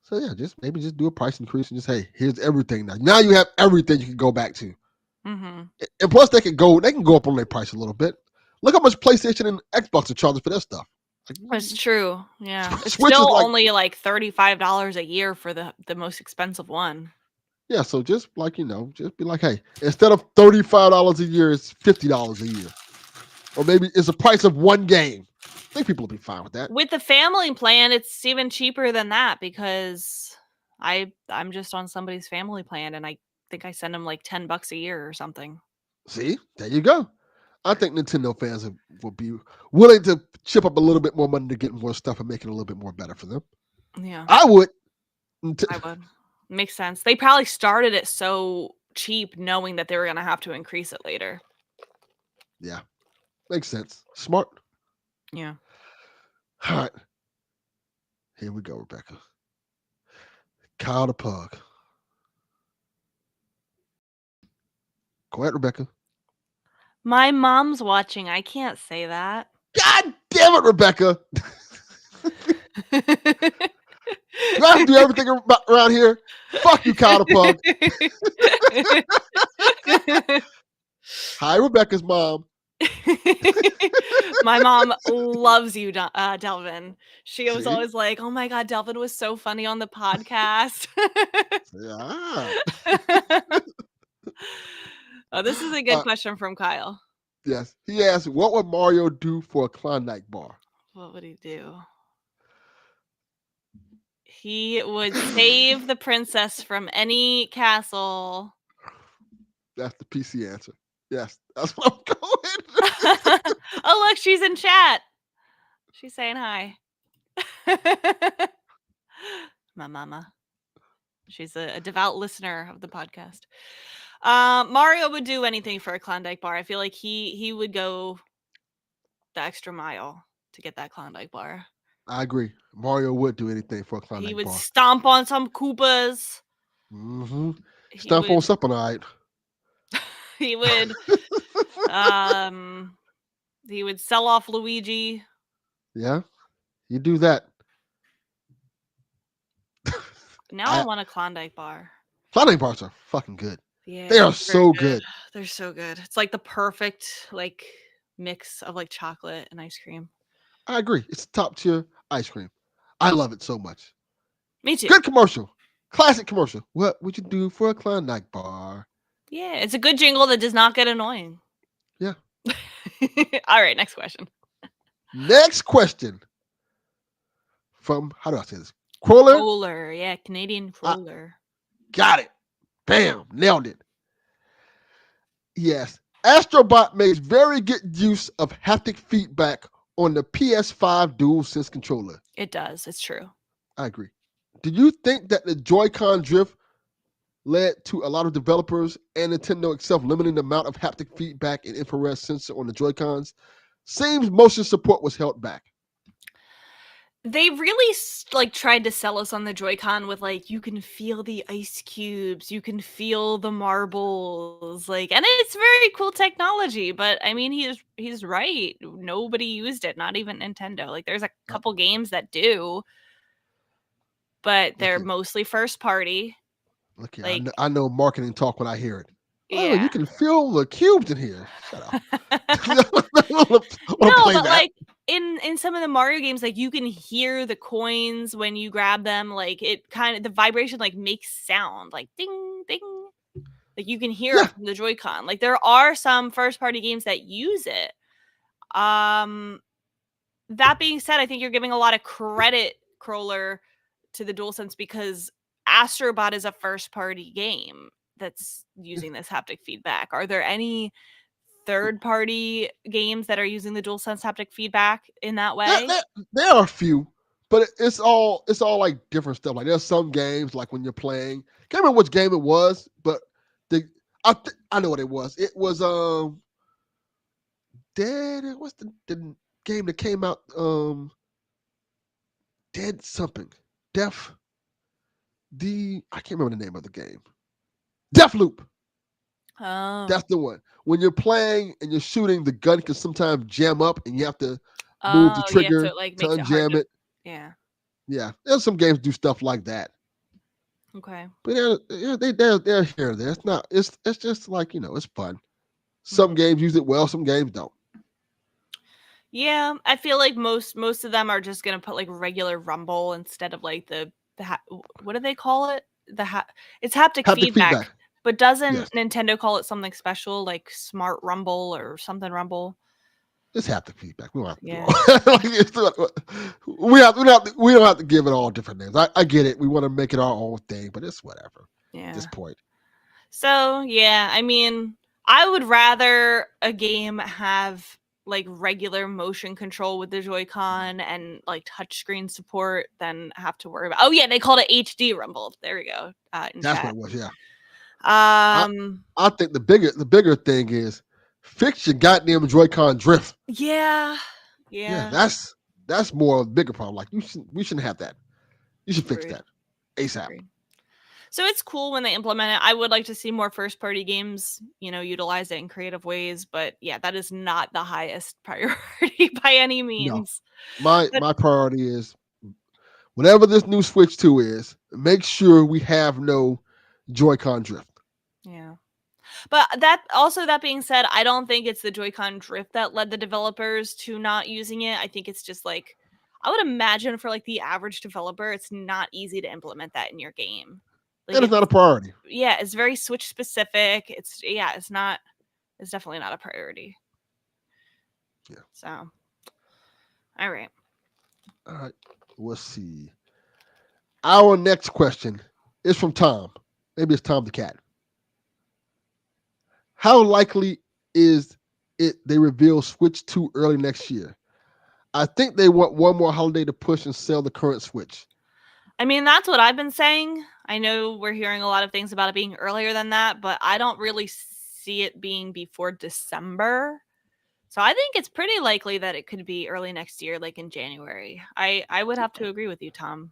So, yeah, maybe just do a price increase and just, hey, here's everything now. Now you have everything you can go back to. Mm-hmm. And plus, they can go up on their price a little bit. Look how much PlayStation and Xbox are charging for their stuff. That's true. Yeah. It's Switch still is only like $35 a year for the most expensive one. Yeah, so just just be like, hey, instead of $35 a year, it's $50 a year. Or maybe it's the price of one game. I think people will be fine with that. With the family plan, it's even cheaper than that because I'm just on somebody's family plan and I think I send them like $10 a year or something. See, there you go. I think Nintendo fans will be willing to chip up a little bit more money to get more stuff and make it a little bit more better for them. Yeah. I would. I would. Makes sense. They probably started it so cheap knowing that they were going to have to increase it later. Yeah. Makes sense. Smart. Yeah. All right. Here we go, Rebecca. Kyle the Pug. Go ahead, Rebecca. My mom's watching. I can't say that. God damn it, Rebecca. Do I have to do everything around here? Fuck you, Kyle the Pug. Hi, Rebecca's mom. My mom loves you, Delvin. She was always like, oh my God, Delvin was so funny on the podcast. Yeah. Oh, this is a good question from Kyle. Yes. He asked, what would Mario do for a Klondike bar? What would he do? He would save the princess from any castle. That's the PC answer. Yes, that's what I'm going. Oh, look, she's in chat. She's saying hi. My mama. She's a devout listener of the podcast. Mario would do anything for a Klondike bar. I feel like he would go the extra mile to get that Klondike bar. I agree. Mario would do anything for a Klondike bar. He would stomp on some Koopas. Mm-hmm. Stomp on something, all right. He would he would sell off Luigi. Yeah, you do that. Now I want a Klondike bar. Klondike bars are fucking good. Yeah, they are so good. They're so good. It's like the perfect mix of chocolate and ice cream. I agree. It's top tier ice cream. I love it so much. Me too. Good commercial. Classic commercial. What would you do for a Klondike bar? Yeah, it's a good jingle that does not get annoying. Yeah. All right, next question. Next question. From, how do I say this? Crawler? Crawler, yeah, Canadian Crawler. Got it. Bam, nailed it. Yes, Astrobot makes very good use of haptic feedback on the PS5 DualSense controller. It does. It's true. I agree. Do you think that the Joy-Con drift led to a lot of developers and Nintendo itself limiting the amount of haptic feedback and infrared sensor on the Joy-Cons? Seems motion support was held back. They really tried to sell us on the Joy-Con with you can feel the ice cubes, you can feel the marbles, and it's very cool technology. But I mean, he's right. Nobody used it, not even Nintendo. There's a couple games that do, but they're mostly first party. Look here, I know marketing talk when I hear it. Oh, Yeah. you can feel the cubes in here. Shut up. No, but in some of the Mario games, you can hear the coins when you grab them. It kind of, the vibration makes sound, ding ding. You can hear it from the Joy-Con. There are some first party games that use it. That being said, I think you're giving a lot of credit, Crawler, to the DualSense because Astrobot is a first party game that's using this haptic feedback. Are there any third party games that are using the DualSense haptic feedback in that way? There are a few, but it's all different stuff. There's some games when you're playing, can't remember which game it was, but I know what it was. It was what's the game that came out? Dead something. I can't remember the name of the game. Deathloop. Oh. That's the one. When you're playing and you're shooting, the gun can sometimes jam up and you have to move the trigger so it to makes unjam it. Yeah. Yeah. There's some games do stuff like that. Okay. But they're here and there. It's not, it's just it's fun. Some games use it well, some games don't. Yeah, I feel like most of them are just gonna put regular rumble instead of what do they call it? It's haptic feedback. But doesn't Nintendo call it something special like smart rumble or something rumble? It's haptic feedback. We don't have to we don't have to give it all different names. I get it. We want to make it our own thing, but it's whatever. Yeah. At this point. So yeah, I mean, I would rather a game have regular motion control with the Joy-Con and touchscreen support than have to worry about. Oh yeah, they called it HD rumble. There we go. That's what it was. Yeah. I think the bigger thing is fix your goddamn Joy-Con drift. Yeah. That's more of a bigger problem. We shouldn't have that. You should fix that ASAP. Agreed. So it's cool when they implement it. I would like to see more first-party games, utilize it in creative ways. But yeah, that is not the highest priority by any means. No. My priority is whatever this new Switch 2 is, make sure we have no Joy-Con drift. Yeah. But that being said, I don't think it's the Joy-Con drift that led the developers to not using it. I think it's just I would imagine for the average developer, it's not easy to implement that in your game. And it's not a priority. Yeah, it's very Switch specific. It's definitely not a priority. Yeah. So, all right. Let's see. Our next question is from Tom. Maybe it's Tom the cat. How likely is it they reveal Switch 2 early next year? I think they want one more holiday to push and sell the current Switch. I mean, that's what I've been saying. I know we're hearing a lot of things about it being earlier than that, but I don't really see it being before December. So I think it's pretty likely that it could be early next year, in January. I would have to agree with you, Tom.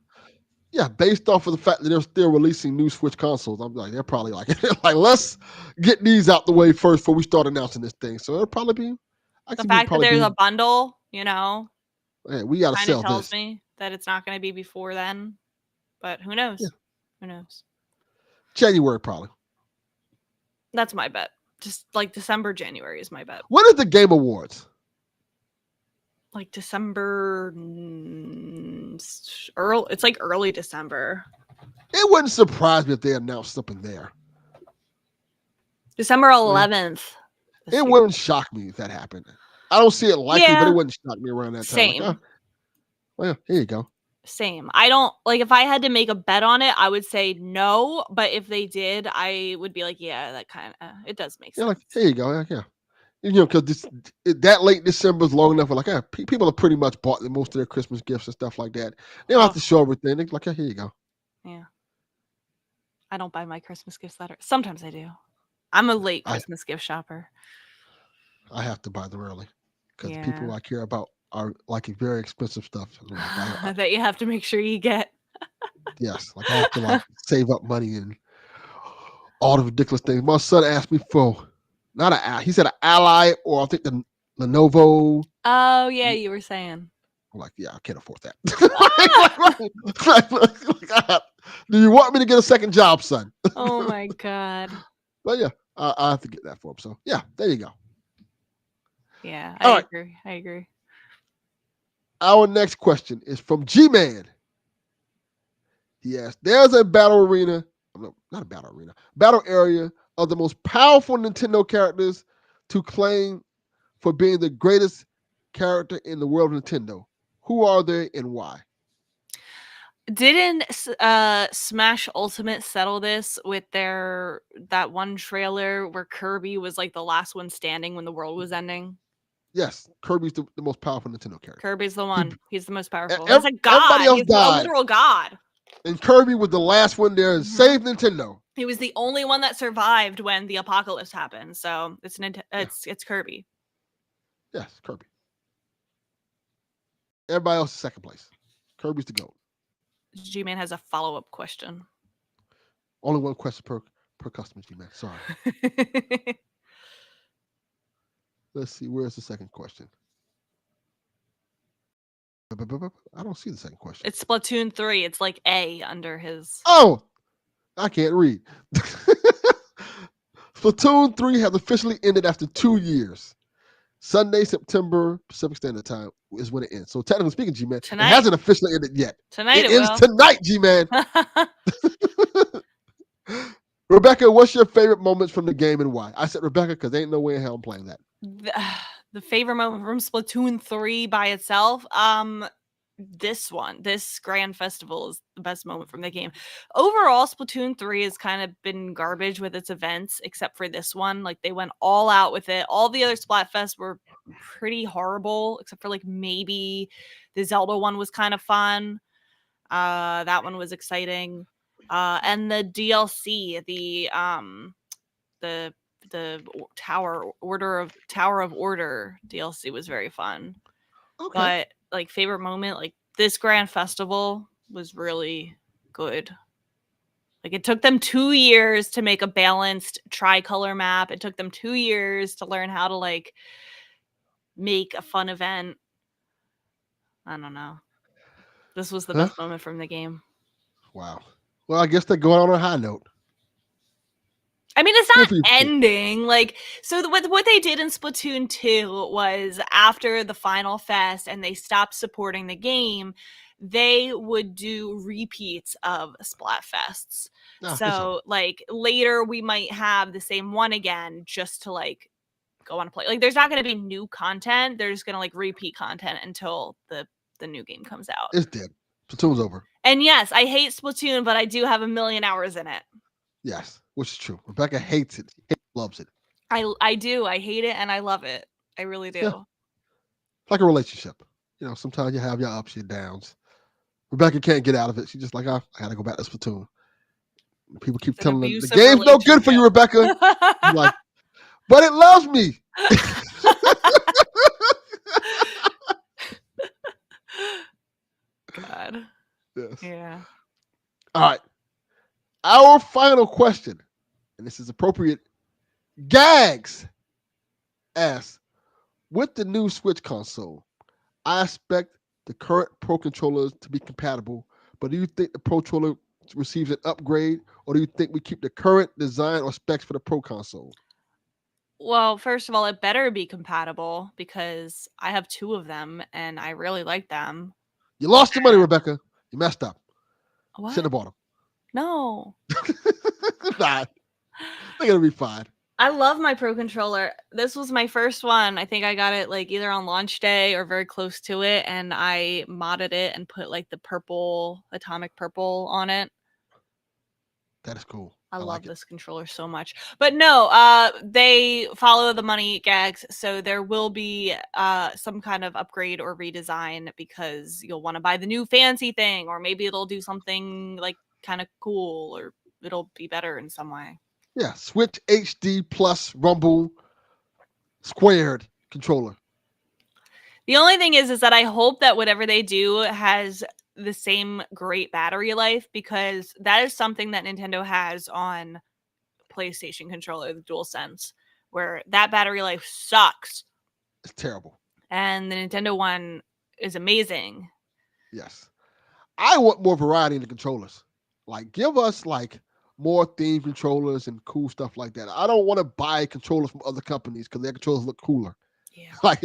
Yeah, based off of the fact that they're still releasing new Switch consoles, I'm they're probably let's get these out the way first before we start announcing this thing. So it'll probably be the fact that there's a bundle, hey, we got to sell this. Tells me that it's not going to be before then, but who knows? Yeah. Who knows? January probably. That's my bet. Just December, January is my bet. When is the Game Awards? December early. It's early December. It wouldn't surprise me if they announced something there. December 11th. It wouldn't shock me if that happened. I don't see it likely, but it wouldn't shock me around that time. Same. Well, here you go. Same. I don't like if I had to make a bet on it, I would say no. But if they did, I would be like, yeah, that kind of it does make Yeah, sense. like here you go. Yeah. Because that late December is long enough. Where like, people have pretty much bought most of their Christmas gifts and stuff like that. They don't have to show everything. They're like, here you go. Yeah. I don't buy my Christmas gifts that early. Sometimes I do. I'm a late Christmas gift shopper. I have to buy them early because the people I care about are like very expensive stuff. Like, that you have to make sure you get. Yes, like I have to like save up money and all the ridiculous things. My son asked me for he said an Ally or I think the Lenovo. Oh yeah, you were saying. I'm like, yeah, I can't afford that. Do you want me to get a second job, son? Oh my god. But yeah, I have to get that for him. So yeah, there you go. Yeah, I agree. Our next question is from G-Man. He asked, there's a battle arena, not a battle arena, battle area of the most powerful Nintendo characters to claim for being the greatest character in the world of Nintendo. Who are they and why? Didn't Smash Ultimate settle this with that one trailer where Kirby was like the last one standing when the world was ending? Yes, Kirby's the most powerful Nintendo character. Kirby's the one. He's the most powerful. He's a god. Everybody else He's died. a literal god. And Kirby was the last one there and saved Nintendo. He was the only one that survived when the apocalypse happened. So it's Kirby. Yes, Kirby. Everybody else is second place. Kirby's the GOAT. G-Man has a follow-up question. Only one question per customer, G-Man. Sorry. Let's see. Where's the second question? I don't see the second question. It's Splatoon 3. It's like A under his... Oh! I can't read. Splatoon 3 has officially ended after 2 years. Sunday, September, Pacific Standard Time is when it ends. So technically speaking, G-Man, it hasn't officially ended yet. Tonight it ends will. Tonight, G-Man. Rebecca, what's your favorite moments from the game and why? I said Rebecca because there ain't no way in hell I'm playing that. The favorite moment from Splatoon 3 by itself, this Grand Festival is the best moment from the game. Overall, Splatoon 3 has kind of been garbage with its events, except for this one. Like, they went all out with it. All the other Splatfests were pretty horrible, except for, like, maybe the Zelda one was kind of fun. That one was exciting. And the DLC, the Tower of Order DLC was very fun. Okay. But like favorite moment, like this Grand Festival was really good. Like it took them 2 years to make a balanced tricolor map. It took them 2 years to learn how to like make a fun event. I don't know. This was the best moment from the game. Wow. Well, I guess they're going on a high note. I mean, it's not ending. Like, so what they did in Splatoon 2 was after the final fest and they stopped supporting the game, they would do repeats of Splatfests. So, like, later we might have the same one again just to, like, go on and play. Like, there's not going to be new content. They're just going to, like, repeat content until the new game comes out. It's dead. Splatoon's over. And yes, I hate Splatoon, but I do have 1 million hours in it. Yes, which is true. Rebecca hates it. Loves it. I do. I hate it and I love it. I really do. Yeah. Like a relationship. You know, sometimes you have your ups, your downs. Rebecca can't get out of it. She's just like, I gotta go back to Splatoon. People keep telling her the game's no good for you, Rebecca. I'm like, but it loves me. God. Yes. Yeah. All right. Our final question, and this is appropriate. Gags asks, with the new Switch console, I expect the current Pro controllers to be compatible, but do you think the Pro controller receives an upgrade, or do you think we keep the current design or specs for the Pro console? Well, first of all, it better be compatible because I have 2 of them and I really like them. You lost your money, Rebecca. You messed up. What? Shouldn't have bought them. No. Nah, they're gonna be fine. I love my Pro Controller. This was my first one. I think I got it like either on launch day or very close to it, and I modded it and put like the purple, atomic purple on it. That is cool. I love like it. this controller so much. But no, they follow the money gags, so there will be some kind of upgrade or redesign because you'll want to buy the new fancy thing, or maybe it'll do something like kind of cool, or it'll be better in some way. Yeah, Switch HD Plus Rumble Squared controller. The only thing is that I hope that whatever they do has the same great battery life, because that is something that Nintendo has on PlayStation controller, the DualSense, where that battery life sucks. It's terrible. And the Nintendo one is amazing. Yes. I want more variety in the controllers. Like, give us like more themed controllers and cool stuff like that. I don't want to buy controllers from other companies because their controllers look cooler. Yeah. Like,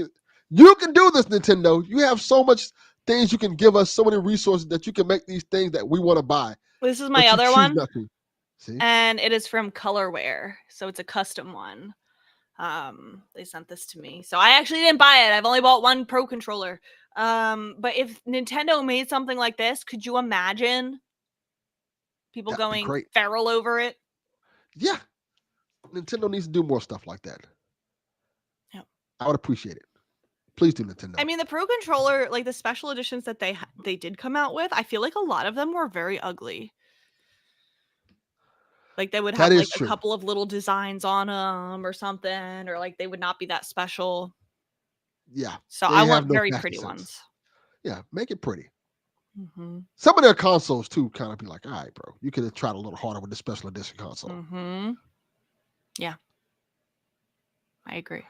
you can do this, Nintendo. You have so much things you can give us, so many resources that you can make these things that we want to buy. This is my other one. See? And it is from Colorware. So it's a custom one. They sent this to me. So I actually didn't buy it. I've only bought one Pro controller. But if Nintendo made something like this, could you imagine people going feral over it? Yeah. Nintendo needs to do more stuff like that. Yeah. I would appreciate it. Please do, Nintendo. I mean, the Pro controller, like the special editions that they did come out with, I feel like a lot of them were very ugly. Like they would have like a couple of little designs on them or something, or like they would not be that special. Yeah. So I want very pretty ones. Yeah, make it pretty. Mm-hmm. Some of their consoles too kind of be like, all right, bro, you could have tried a little harder with the special edition console. Mm-hmm. Yeah, I agree.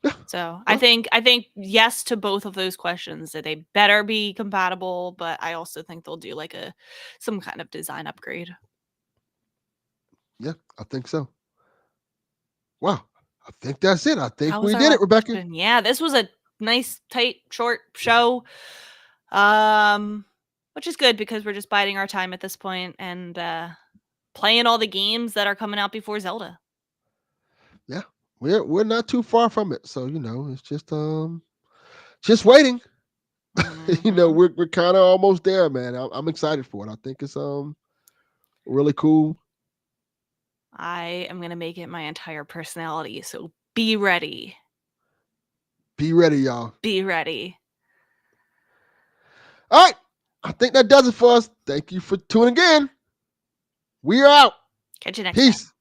Yeah. So I think yes to both of those questions. That they better be compatible, but I also think they'll do like some kind of design upgrade. Yeah, I think so. Wow, I think that's it. I think we did it, Rebecca. Question. Yeah, this was a nice, tight, short show. Which is good because we're just biding our time at this point and playing all the games that are coming out before Zelda. Yeah, we're not too far from it, so it's just waiting. Mm-hmm. we're kind of almost there, man. I'm excited for it. I think it's really cool. I am gonna make it my entire personality, so be ready. Be ready, y'all. Be ready. All right. I think that does it for us. Thank you for tuning in. We are out. Catch you next time. Peace.